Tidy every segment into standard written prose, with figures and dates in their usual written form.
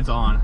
it's on.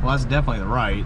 Well, that's definitely the right.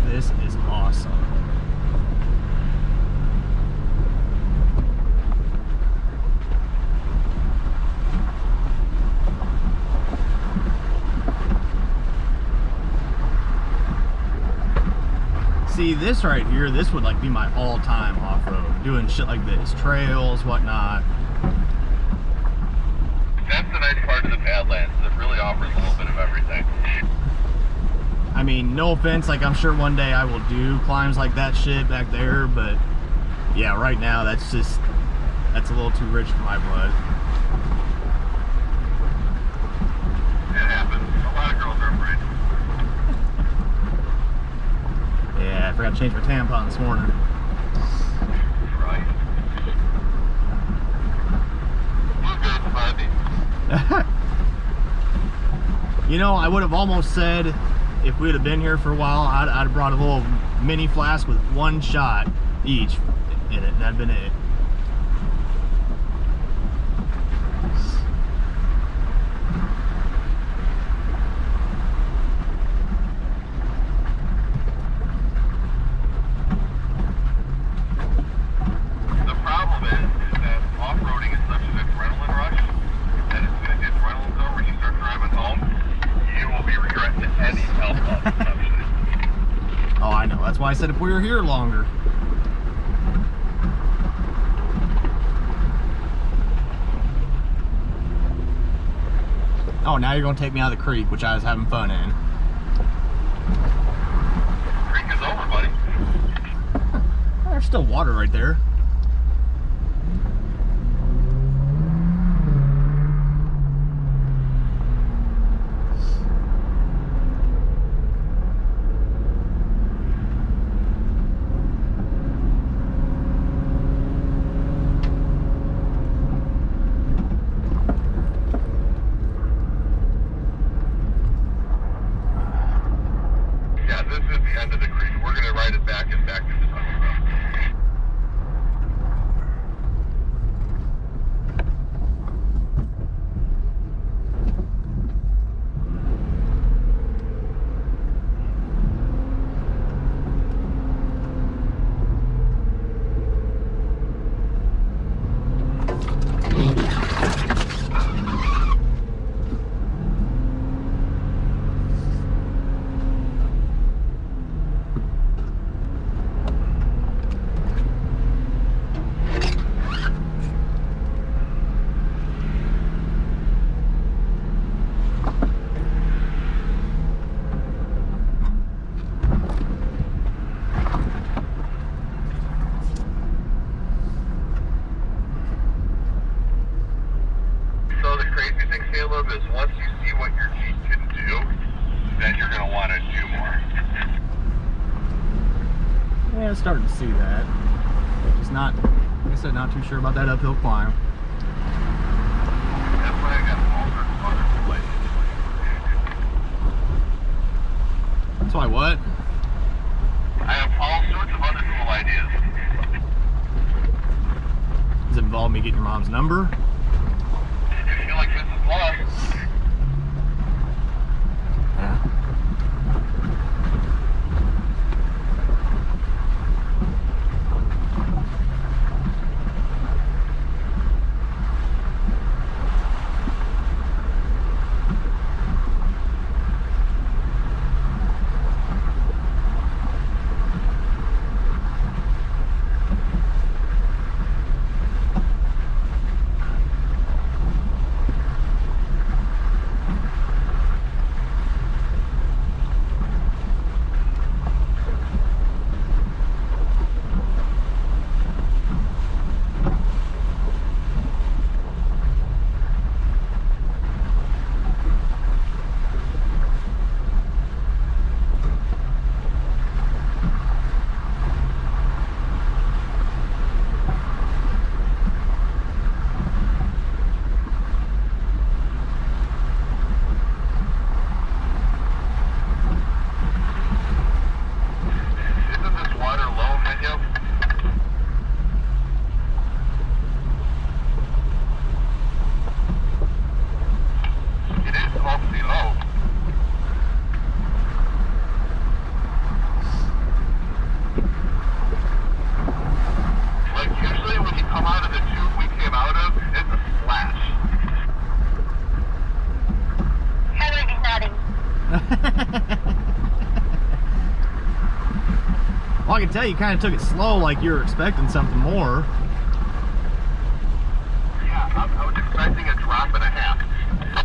This is awesome. See, this right here, this would like be my all-time off-road, doing shit like this, trails, whatnot. That's the nice part of the Badlands. It really offers a little bit of everything. I mean, no offense, like I'm sure one day I will do climbs like that shit back there, but yeah, right now that's a little too rich for my blood. It happens. A lot of girls are afraid. Yeah, I forgot to change my tampon this morning. Right. We're good, buddy. You know, I would have almost said if we would have been here for a while, I'd have brought a little mini flask with one shot each in it. That'd been it. react to any alcohol consumption. Oh, I know. That's why I said if we were here longer. Oh, now you're going to take me out of the creek, which I was having fun in. Creek is over, buddy. There's still water right there. Yeah, this is the end of the creek. We're going to ride it back and back to the tunnel. So the crazy thing, Caleb, is once you see what your Jeep can do, then you're going to want to do more. Yeah, I'm starting to see that. Just not, like I said, not too sure about that uphill climb. That's why I got all sorts of other places. That's why what? I have all sorts of other cool ideas. Does it involve me getting your mom's number? If you feel like this is love, Yeah. isn't this water low, Daniel? It is awfully low. Like usually when you come out of the tube we came out of, it's a splash. Henry is nodding. Well, I can tell you kind of took it slow, like you were expecting something more. Yeah, I was expecting a drop and a half.